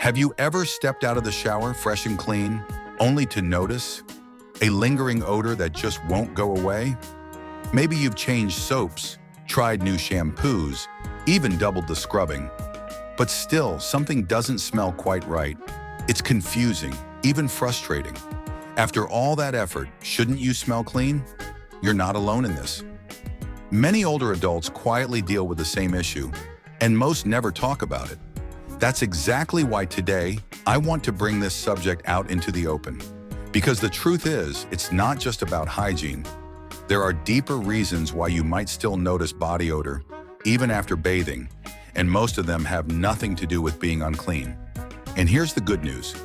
Have you ever stepped out of the shower fresh and clean, only to notice a lingering odor that just won't go away? Maybe you've changed soaps, tried new shampoos, even doubled the scrubbing. But still, something doesn't smell quite right. It's confusing, even frustrating. After all that effort, shouldn't you smell clean? You're not alone in this. Many older adults quietly deal with the same issue, and most never talk about it. That's exactly why today, I want to bring this subject out into the open. Because the truth is, it's not just about hygiene. There are deeper reasons why you might still notice body odor, even after bathing, and most of them have nothing to do with being unclean. And here's the good news.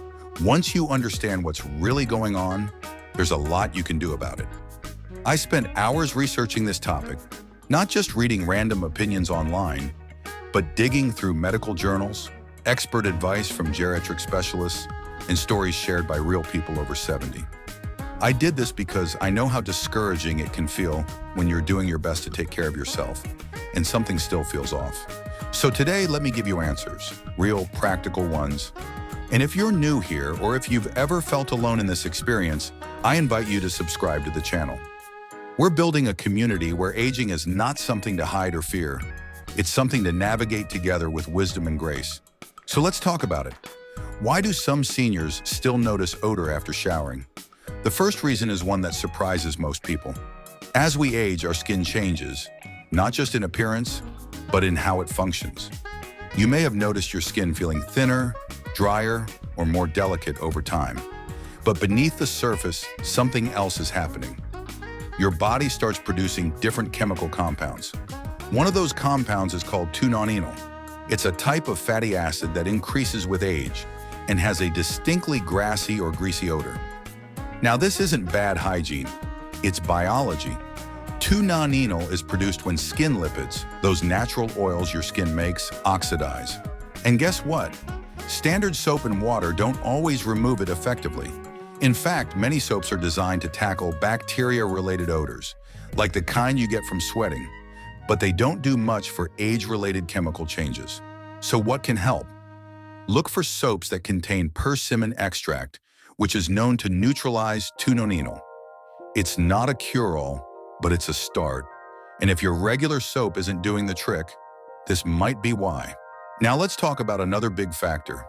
Once you understand what's really going on, there's a lot you can do about it. I spent hours researching this topic, not just reading random opinions online, but digging through medical journals, expert advice from geriatric specialists, and stories shared by real people over 70. I did this because I know how discouraging it can feel when you're doing your best to take care of yourself, and something still feels off. So today, let me give you answers, real practical ones. And if you're new here, or if you've ever felt alone in this experience, I invite you to subscribe to the channel. We're building a community where aging is not something to hide or fear. It's something to navigate together with wisdom and grace. So let's talk about it. Why do some seniors still notice odor after showering? The first reason is one that surprises most people. As we age, our skin changes, not just in appearance, but in how it functions. You may have noticed your skin feeling thinner, drier, or more delicate over time. But beneath the surface, something else is happening. Your body starts producing different chemical compounds. One of those compounds is called 2-nonenal. It's a type of fatty acid that increases with age and has a distinctly grassy or greasy odor. Now, this isn't bad hygiene, it's biology. 2-nonenal is produced when skin lipids, those natural oils your skin makes, oxidize. And guess what? Standard soap and water don't always remove it effectively. In fact, many soaps are designed to tackle bacteria-related odors, like the kind you get from sweating, but they don't do much for age-related chemical changes. So what can help? Look for soaps that contain persimmon extract, which is known to neutralize 2-nonenal. It's not a cure-all, but it's a start. And if your regular soap isn't doing the trick, this might be why. Now let's talk about another big factor: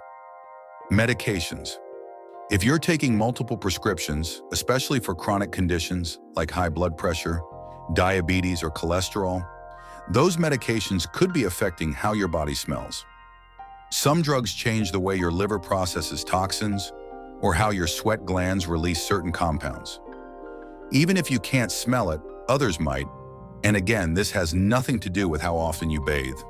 medications. If you're taking multiple prescriptions, especially for chronic conditions like high blood pressure, diabetes, or cholesterol, those medications could be affecting how your body smells. Some drugs change the way your liver processes toxins or how your sweat glands release certain compounds. Even if you can't smell it, others might. And again, this has nothing to do with how often you bathe.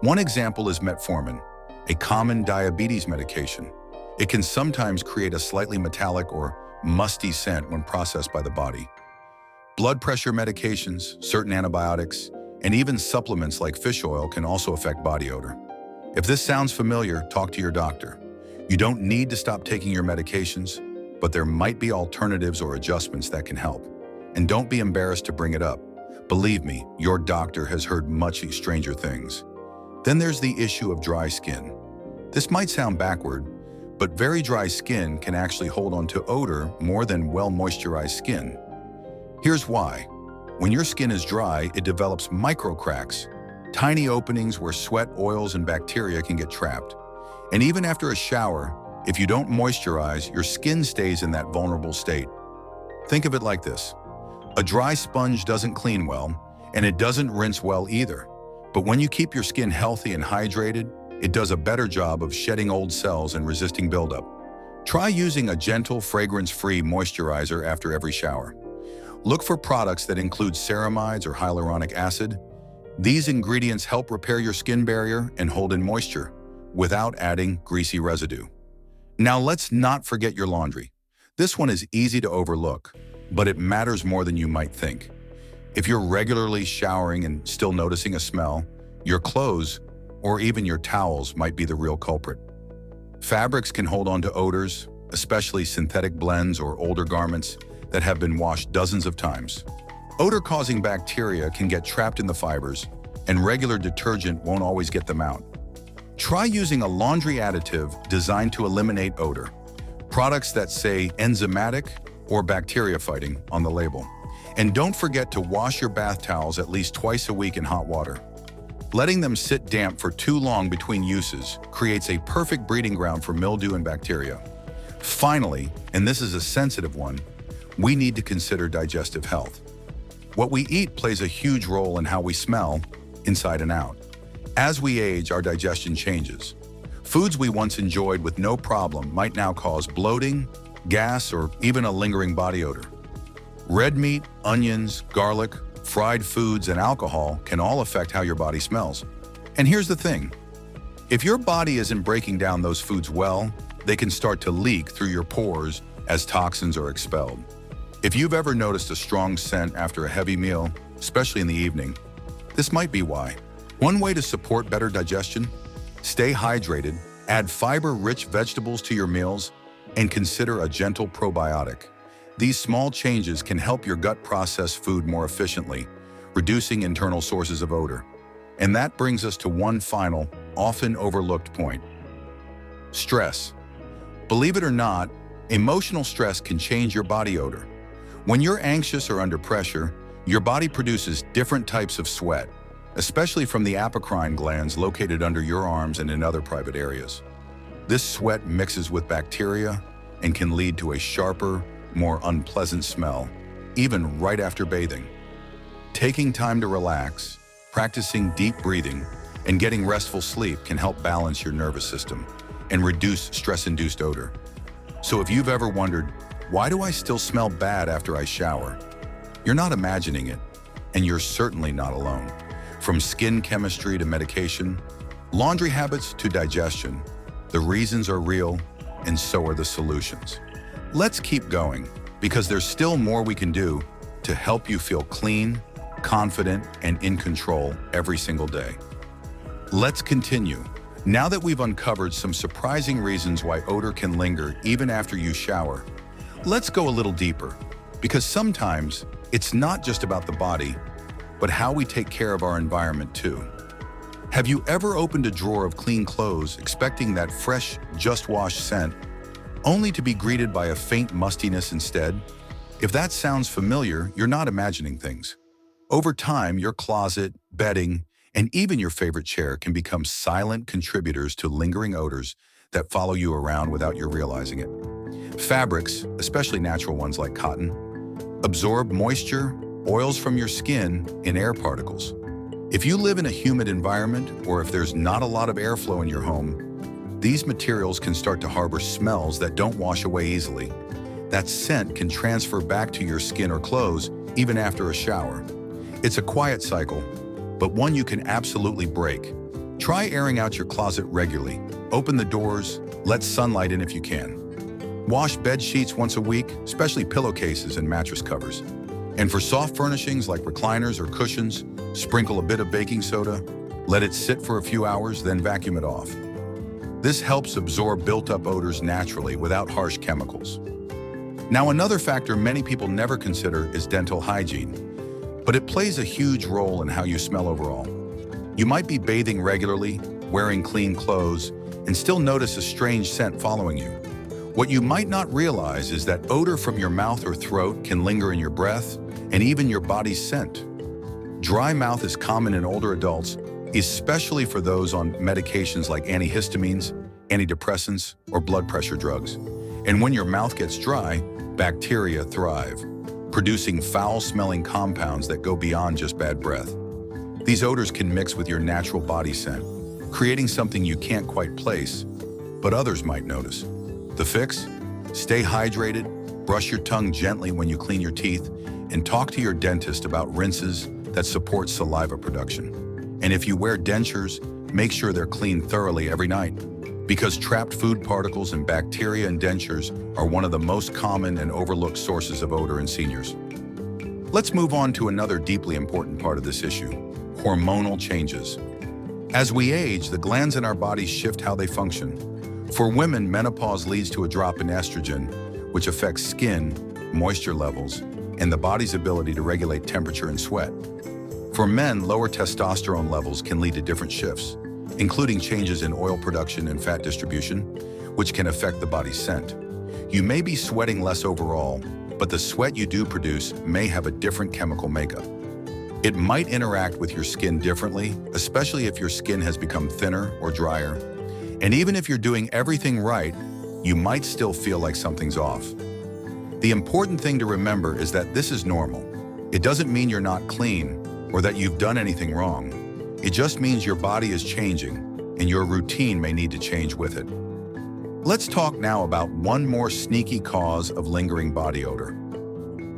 One example is metformin, a common diabetes medication. It can sometimes create a slightly metallic or musty scent when processed by the body. Blood pressure medications, certain antibiotics, and even supplements like fish oil can also affect body odor. If this sounds familiar, talk to your doctor. You don't need to stop taking your medications, but there might be alternatives or adjustments that can help. And don't be embarrassed to bring it up. Believe me, your doctor has heard much stranger things. Then there's the issue of dry skin. This might sound backward, but very dry skin can actually hold on to odor more than well-moisturized skin. Here's why. When your skin is dry, it develops microcracks, tiny openings where sweat, oils, and bacteria can get trapped. And even after a shower, if you don't moisturize, your skin stays in that vulnerable state. Think of it like this. A dry sponge doesn't clean well, and it doesn't rinse well either. But when you keep your skin healthy and hydrated, it does a better job of shedding old cells and resisting buildup. Try using a gentle, fragrance-free moisturizer after every shower. Look for products that include ceramides or hyaluronic acid. These ingredients help repair your skin barrier and hold in moisture without adding greasy residue. Now let's not forget your laundry. This one is easy to overlook, but it matters more than you might think. If you're regularly showering and still noticing a smell, your clothes or even your towels might be the real culprit. Fabrics can hold on to odors, especially synthetic blends or older garments that have been washed dozens of times. Odor-causing bacteria can get trapped in the fibers, and regular detergent won't always get them out. Try using a laundry additive designed to eliminate odor. Products that say enzymatic or bacteria fighting on the label. And don't forget to wash your bath towels at least twice a week in hot water. Letting them sit damp for too long between uses creates a perfect breeding ground for mildew and bacteria. Finally, and this is a sensitive one, we need to consider digestive health. What we eat plays a huge role in how we smell, inside and out. As we age, our digestion changes. Foods we once enjoyed with no problem might now cause bloating, gas, or even a lingering body odor. Red meat, onions, garlic, fried foods, and alcohol can all affect how your body smells. And here's the thing. If your body isn't breaking down those foods well, they can start to leak through your pores as toxins are expelled. If you've ever noticed a strong scent after a heavy meal, especially in the evening, this might be why. One way to support better digestion: stay hydrated, add fiber-rich vegetables to your meals, and consider a gentle probiotic. These small changes can help your gut process food more efficiently, reducing internal sources of odor. And that brings us to one final, often overlooked point: stress. Believe it or not, emotional stress can change your body odor. When you're anxious or under pressure, your body produces different types of sweat, especially from the apocrine glands located under your arms and in other private areas. This sweat mixes with bacteria and can lead to a sharper, more unpleasant smell, even right after bathing. Taking time to relax, practicing deep breathing, and getting restful sleep can help balance your nervous system and reduce stress-induced odor. So if you've ever wondered, why do I still smell bad after I shower? You're not imagining it, and you're certainly not alone. From skin chemistry to medication, laundry habits to digestion, the reasons are real, and so are the solutions. Let's keep going, because there's still more we can do to help you feel clean, confident, and in control every single day. Let's continue. Now that we've uncovered some surprising reasons why odor can linger even after you shower, let's go a little deeper, because sometimes it's not just about the body, but how we take care of our environment too. Have you ever opened a drawer of clean clothes expecting that fresh, just-washed scent, only to be greeted by a faint mustiness instead? If that sounds familiar, you're not imagining things. Over time, your closet, bedding, and even your favorite chair can become silent contributors to lingering odors that follow you around without you realizing it. Fabrics, especially natural ones like cotton, absorb moisture, oils from your skin, and air particles. If you live in a humid environment, or if there's not a lot of airflow in your home, these materials can start to harbor smells that don't wash away easily. That scent can transfer back to your skin or clothes even after a shower. It's a quiet cycle, but one you can absolutely break. Try airing out your closet regularly. Open the doors, let sunlight in if you can. Wash bed sheets once a week, especially pillowcases and mattress covers. And for soft furnishings like recliners or cushions, sprinkle a bit of baking soda, let it sit for a few hours, then vacuum it off. This helps absorb built-up odors naturally without harsh chemicals. Now, another factor many people never consider is dental hygiene, but it plays a huge role in how you smell overall. You might be bathing regularly, wearing clean clothes, and still notice a strange scent following you. What you might not realize is that odor from your mouth or throat can linger in your breath and even your body's scent. Dry mouth is common in older adults, especially for those on medications like antihistamines, antidepressants, or blood pressure drugs. And when your mouth gets dry, bacteria thrive, producing foul-smelling compounds that go beyond just bad breath. These odors can mix with your natural body scent, creating something you can't quite place, but others might notice. The fix? Stay hydrated, brush your tongue gently when you clean your teeth, and talk to your dentist about rinses that support saliva production. And if you wear dentures, make sure they're cleaned thoroughly every night, because trapped food particles and bacteria in dentures are one of the most common and overlooked sources of odor in seniors. Let's move on to another deeply important part of this issue: hormonal changes. As we age, the glands in our bodies shift how they function. For women, menopause leads to a drop in estrogen, which affects skin, moisture levels, and the body's ability to regulate temperature and sweat. For men, lower testosterone levels can lead to different shifts, including changes in oil production and fat distribution, which can affect the body's scent. You may be sweating less overall, but the sweat you do produce may have a different chemical makeup. It might interact with your skin differently, especially if your skin has become thinner or drier. And even if you're doing everything right, you might still feel like something's off. The important thing to remember is that this is normal. It doesn't mean you're not clean or that you've done anything wrong. It just means your body is changing and your routine may need to change with it. Let's talk now about one more sneaky cause of lingering body odor: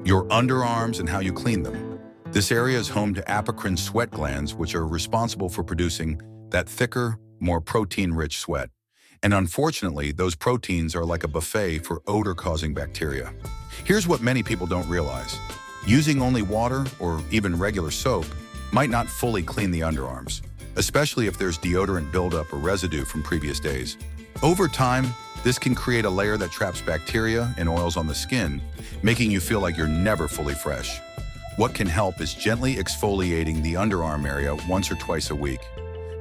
your underarms and how you clean them. This area is home to apocrine sweat glands, which are responsible for producing that thicker, more protein-rich sweat. And unfortunately, those proteins are like a buffet for odor-causing bacteria. Here's what many people don't realize. Using only water or even regular soap might not fully clean the underarms, especially if there's deodorant buildup or residue from previous days. Over time, this can create a layer that traps bacteria and oils on the skin, making you feel like you're never fully fresh. What can help is gently exfoliating the underarm area once or twice a week.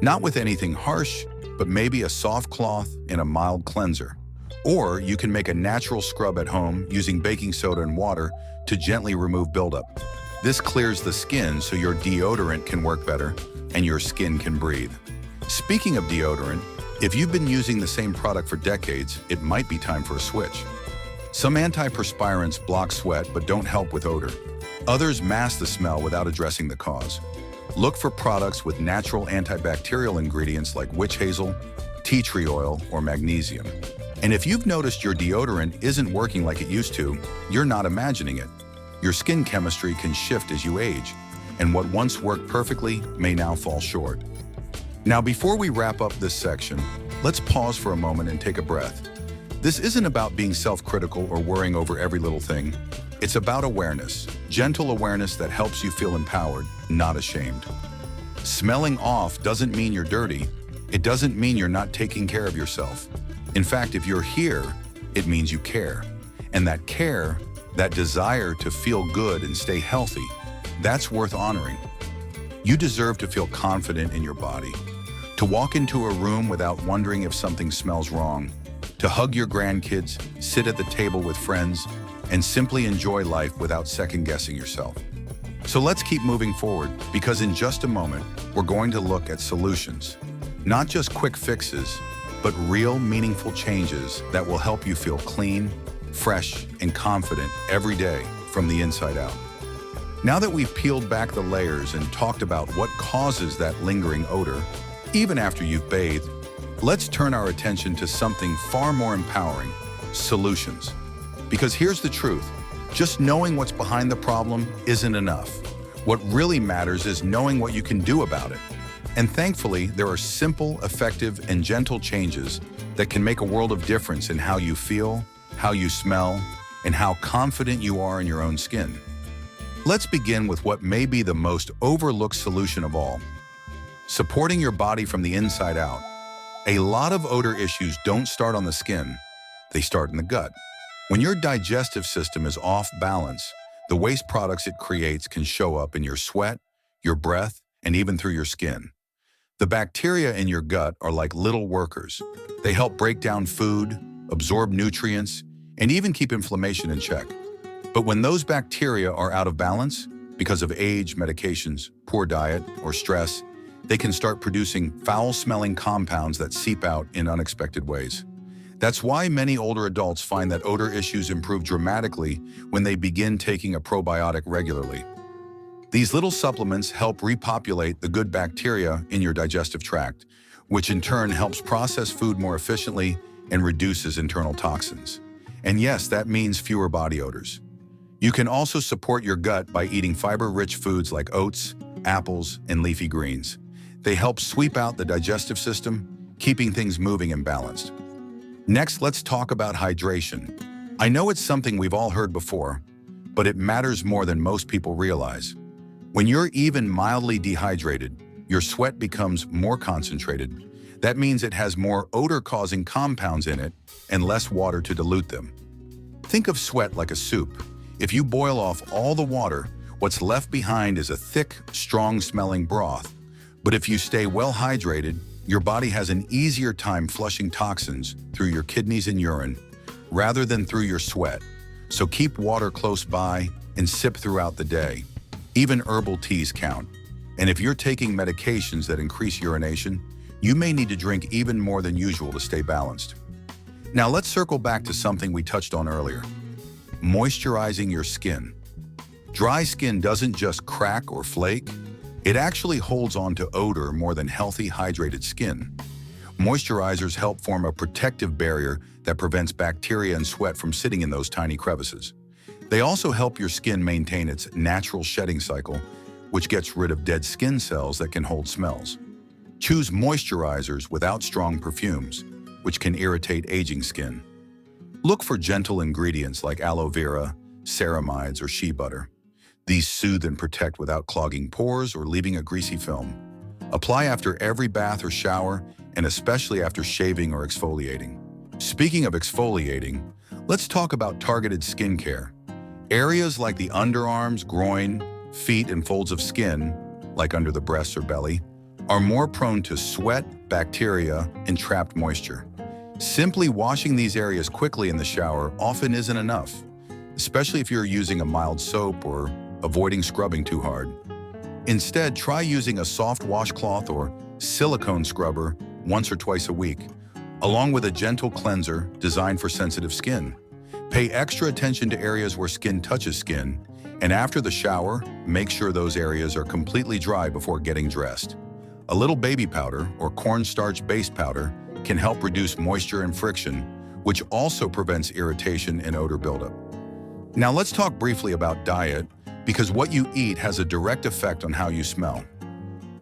Not with anything harsh, but maybe a soft cloth and a mild cleanser. Or you can make a natural scrub at home using baking soda and water to gently remove buildup. This clears the skin so your deodorant can work better and your skin can breathe. Speaking of deodorant, if you've been using the same product for decades, it might be time for a switch. Some antiperspirants block sweat but don't help with odor. Others mask the smell without addressing the cause. Look for products with natural antibacterial ingredients like witch hazel, tea tree oil, or magnesium. And if you've noticed your deodorant isn't working like it used to, you're not imagining it. Your skin chemistry can shift as you age, and what once worked perfectly may now fall short. Now, before we wrap up this section, let's pause for a moment and take a breath. This isn't about being self-critical or worrying over every little thing. It's about awareness, gentle awareness that helps you feel empowered, not ashamed. Smelling off doesn't mean you're dirty. It doesn't mean you're not taking care of yourself. In fact, if you're here, it means you care. And that care, that desire to feel good and stay healthy, that's worth honoring. You deserve to feel confident in your body, to walk into a room without wondering if something smells wrong, to hug your grandkids, sit at the table with friends, and simply enjoy life without second-guessing yourself. So let's keep moving forward, because in just a moment, we're going to look at solutions. Not just quick fixes, but real, meaningful changes that will help you feel clean, fresh, and confident every day from the inside out. Now that we've peeled back the layers and talked about what causes that lingering odor, even after you've bathed, let's turn our attention to something far more empowering: solutions. Because here's the truth, just knowing what's behind the problem isn't enough. What really matters is knowing what you can do about it. And thankfully, there are simple, effective, and gentle changes that can make a world of difference in how you feel, how you smell, and how confident you are in your own skin. Let's begin with what may be the most overlooked solution of all: supporting your body from the inside out. A lot of odor issues don't start on the skin, they start in the gut. When your digestive system is off balance, the waste products it creates can show up in your sweat, your breath, and even through your skin. The bacteria in your gut are like little workers. They help break down food, absorb nutrients, and even keep inflammation in check. But when those bacteria are out of balance, because of age, medications, poor diet, or stress, they can start producing foul-smelling compounds that seep out in unexpected ways. That's why many older adults find that odor issues improve dramatically when they begin taking a probiotic regularly. These little supplements help repopulate the good bacteria in your digestive tract, which in turn helps process food more efficiently and reduces internal toxins. And yes, that means fewer body odors. You can also support your gut by eating fiber-rich foods like oats, apples, and leafy greens. They help sweep out the digestive system, keeping things moving and balanced. Next, let's talk about hydration. I know it's something we've all heard before, but it matters more than most people realize. When you're even mildly dehydrated, your sweat becomes more concentrated. That means it has more odor-causing compounds in it and less water to dilute them. Think of sweat like a soup. If you boil off all the water, what's left behind is a thick, strong-smelling broth. But if you stay well hydrated, your body has an easier time flushing toxins through your kidneys and urine rather than through your sweat. So keep water close by and sip throughout the day. Even herbal teas count. And if you're taking medications that increase urination, you may need to drink even more than usual to stay balanced. Now let's circle back to something we touched on earlier. Moisturizing your skin. Dry skin doesn't just crack or flake, it actually holds on to odor more than healthy, hydrated skin. Moisturizers help form a protective barrier that prevents bacteria and sweat from sitting in those tiny crevices. They also help your skin maintain its natural shedding cycle, which gets rid of dead skin cells that can hold smells. Choose moisturizers without strong perfumes, which can irritate aging skin. Look for gentle ingredients like aloe vera, ceramides, or shea butter. These soothe and protect without clogging pores or leaving a greasy film. Apply after every bath or shower, and especially after shaving or exfoliating. Speaking of exfoliating, let's talk about targeted skincare. Areas like the underarms, groin, feet, and folds of skin, like under the breasts or belly, are more prone to sweat, bacteria, and trapped moisture. Simply washing these areas quickly in the shower often isn't enough, especially if you're using a mild soap or avoiding scrubbing too hard. Instead, try using a soft washcloth or silicone scrubber once or twice a week, along with a gentle cleanser designed for sensitive skin. Pay extra attention to areas where skin touches skin, and after the shower, make sure those areas are completely dry before getting dressed. A little baby powder or cornstarch-based powder can help reduce moisture and friction, which also prevents irritation and odor buildup. Now let's talk briefly about diet, because what you eat has a direct effect on how you smell.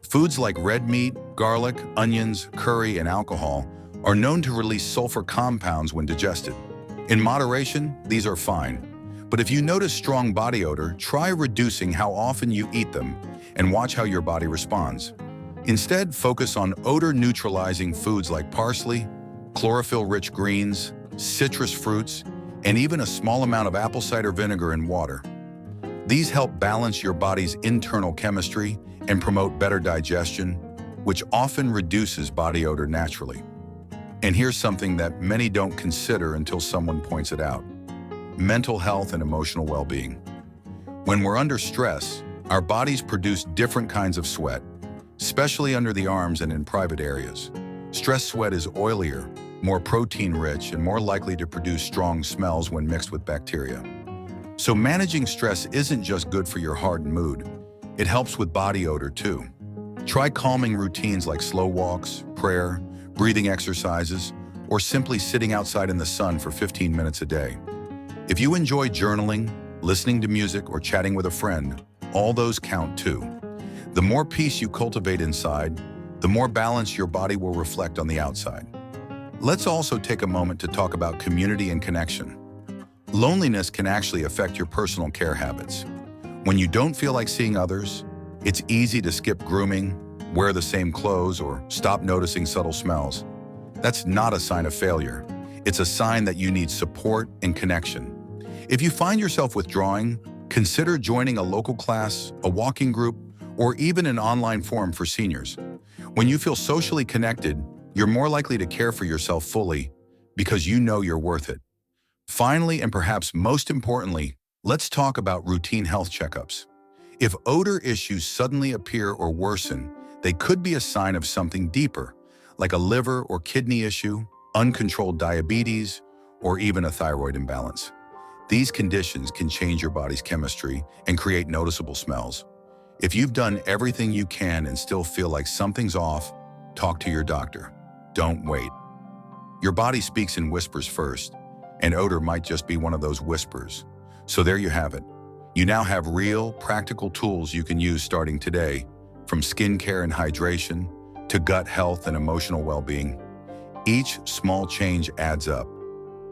Foods like red meat, garlic, onions, curry, and alcohol are known to release sulfur compounds when digested. In moderation, these are fine. But if you notice strong body odor, try reducing how often you eat them and watch how your body responds. Instead, focus on odor-neutralizing foods like parsley, chlorophyll-rich greens, citrus fruits, and even a small amount of apple cider vinegar in water. These help balance your body's internal chemistry and promote better digestion, which often reduces body odor naturally. And here's something that many don't consider until someone points it out: mental health and emotional well-being. When we're under stress, our bodies produce different kinds of sweat, especially under the arms and in private areas. Stress sweat is oilier, more protein-rich, and more likely to produce strong smells when mixed with bacteria. So managing stress isn't just good for your heart and mood, it helps with body odor too. Try calming routines like slow walks, prayer, breathing exercises, or simply sitting outside in the sun for 15 minutes a day. If you enjoy journaling, listening to music, or chatting with a friend, all those count too. The more peace you cultivate inside, the more balance your body will reflect on the outside. Let's also take a moment to talk about community and connection. Loneliness can actually affect your personal care habits. When you don't feel like seeing others, it's easy to skip grooming, wear the same clothes, or stop noticing subtle smells. That's not a sign of failure. It's a sign that you need support and connection. If you find yourself withdrawing, consider joining a local class, a walking group, or even an online forum for seniors. When you feel socially connected, you're more likely to care for yourself fully because you know you're worth it. Finally, and perhaps most importantly, let's talk about routine health checkups. If odor issues suddenly appear or worsen, they could be a sign of something deeper, like a liver or kidney issue, uncontrolled diabetes, or even a thyroid imbalance. These conditions can change your body's chemistry and create noticeable smells. If you've done everything you can and still feel like something's off, talk to your doctor. Don't wait. Your body speaks in whispers first, and odor might just be one of those whispers. So there you have it. You now have real, practical tools you can use starting today, from skincare and hydration to gut health and emotional well-being. Each small change adds up.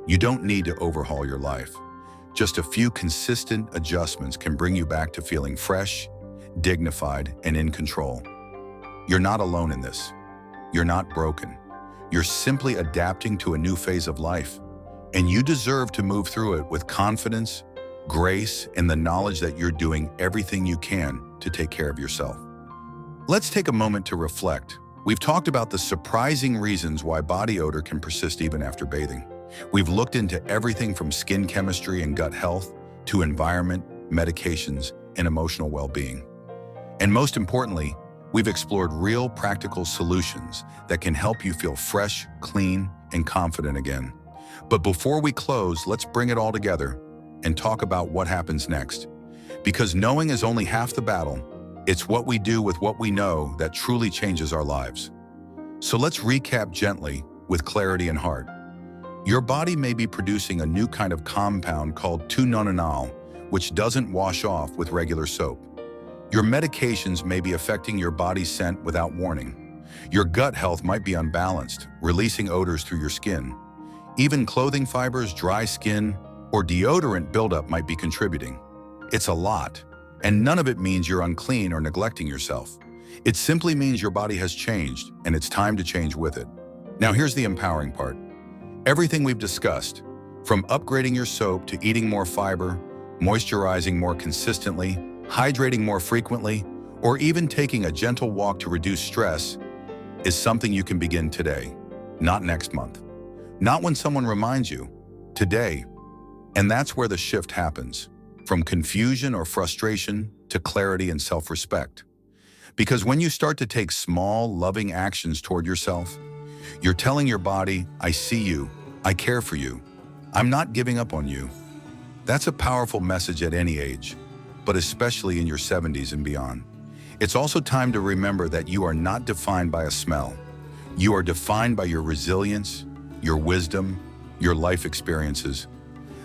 You don't need to overhaul your life. Just a few consistent adjustments can bring you back to feeling fresh, dignified, and in control. You're not alone in this. You're not broken. You're simply adapting to a new phase of life, and you deserve to move through it with confidence, grace, and the knowledge that you're doing everything you can to take care of yourself. Let's take a moment to reflect. We've talked about the surprising reasons why body odor can persist even after bathing. We've looked into everything from skin chemistry and gut health to environment, medications, and emotional well-being. And most importantly, we've explored real practical solutions that can help you feel fresh, clean, and confident again. But before we close, let's bring it all together and talk about what happens next. Because knowing is only half the battle. It's what we do with what we know that truly changes our lives. So let's recap gently with clarity and heart. Your body may be producing a new kind of compound called 2-nonenal, which doesn't wash off with regular soap. Your medications may be affecting your body's scent without warning. Your gut health might be unbalanced, releasing odors through your skin. Even clothing fibers, dry skin, or deodorant buildup might be contributing. It's a lot, and none of it means you're unclean or neglecting yourself. It simply means your body has changed, and it's time to change with it. Now here's the empowering part. Everything we've discussed, from upgrading your soap to eating more fiber, moisturizing more consistently, hydrating more frequently, or even taking a gentle walk to reduce stress, is something you can begin today, not next month. Not when someone reminds you, today. And that's where the shift happens, from confusion or frustration to clarity and self-respect. Because when you start to take small, loving actions toward yourself, you're telling your body, I see you, I care for you, I'm not giving up on you. That's a powerful message at any age, but especially in your 70s and beyond. It's also time to remember that you are not defined by a smell. You are defined by your resilience, your wisdom, your life experiences.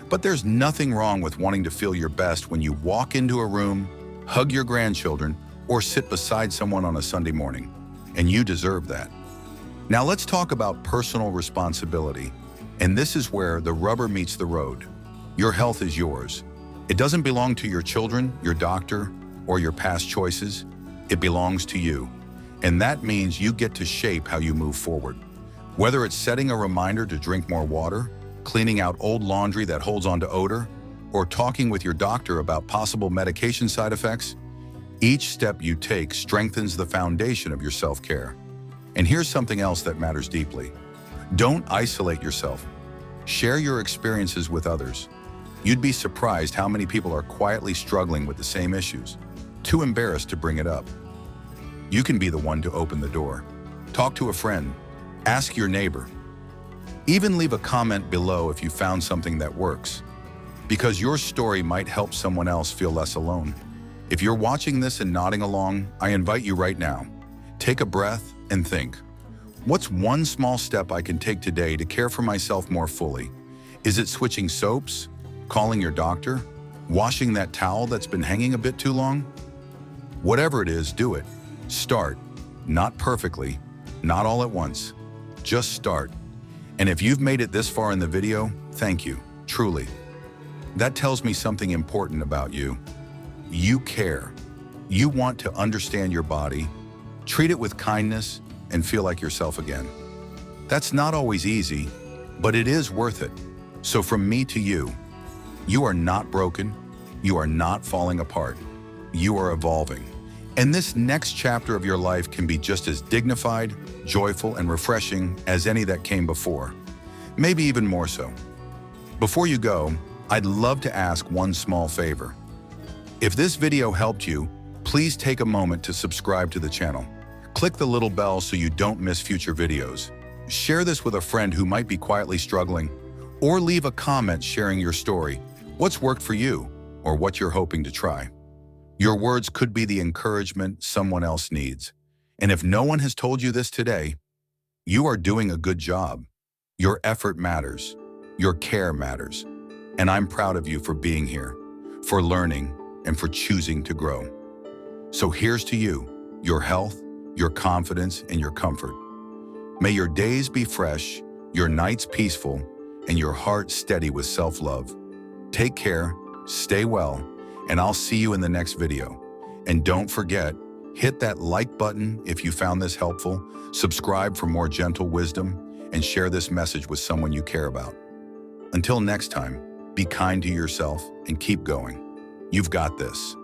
But there's nothing wrong with wanting to feel your best when you walk into a room, hug your grandchildren, or sit beside someone on a Sunday morning. And you deserve that. Now let's talk about personal responsibility. And this is where the rubber meets the road. Your health is yours. It doesn't belong to your children, your doctor, or your past choices. It belongs to you. And that means you get to shape how you move forward. Whether it's setting a reminder to drink more water, cleaning out old laundry that holds onto odor, or talking with your doctor about possible medication side effects, each step you take strengthens the foundation of your self-care. And here's something else that matters deeply. Don't isolate yourself. Share your experiences with others. You'd be surprised how many people are quietly struggling with the same issues, too embarrassed to bring it up. You can be the one to open the door. Talk to a friend. Ask your neighbor. Even leave a comment below if you found something that works, because your story might help someone else feel less alone. If you're watching this and nodding along, I invite you right now. Take a breath and think, what's one small step I can take today to care for myself more fully? Is it switching soaps? Calling your doctor? Washing that towel that's been hanging a bit too long? Whatever it is, do it. Start. Not perfectly, not all at once. Just start. And if you've made it this far in the video, thank you, truly. That tells me something important about you. You care. You want to understand your body, treat it with kindness, and feel like yourself again. That's not always easy, but it is worth it. So from me to you, you are not broken. You are not falling apart. You are evolving. And this next chapter of your life can be just as dignified, joyful, and refreshing as any that came before. Maybe even more so. Before you go, I'd love to ask one small favor. If this video helped you, please take a moment to subscribe to the channel. Click the little bell so you don't miss future videos. Share this with a friend who might be quietly struggling, or leave a comment sharing your story, what's worked for you, or what you're hoping to try. Your words could be the encouragement someone else needs. And if no one has told you this today, you are doing a good job. Your effort matters. Your care matters. And I'm proud of you for being here, for learning, and for choosing to grow. So here's to you, your health, your confidence, and your comfort. May your days be fresh, your nights peaceful, and your heart steady with self-love. Take care, stay well, and I'll see you in the next video. And don't forget, hit that like button if you found this helpful, subscribe for more gentle wisdom, and share this message with someone you care about. Until next time, be kind to yourself and keep going. You've got this.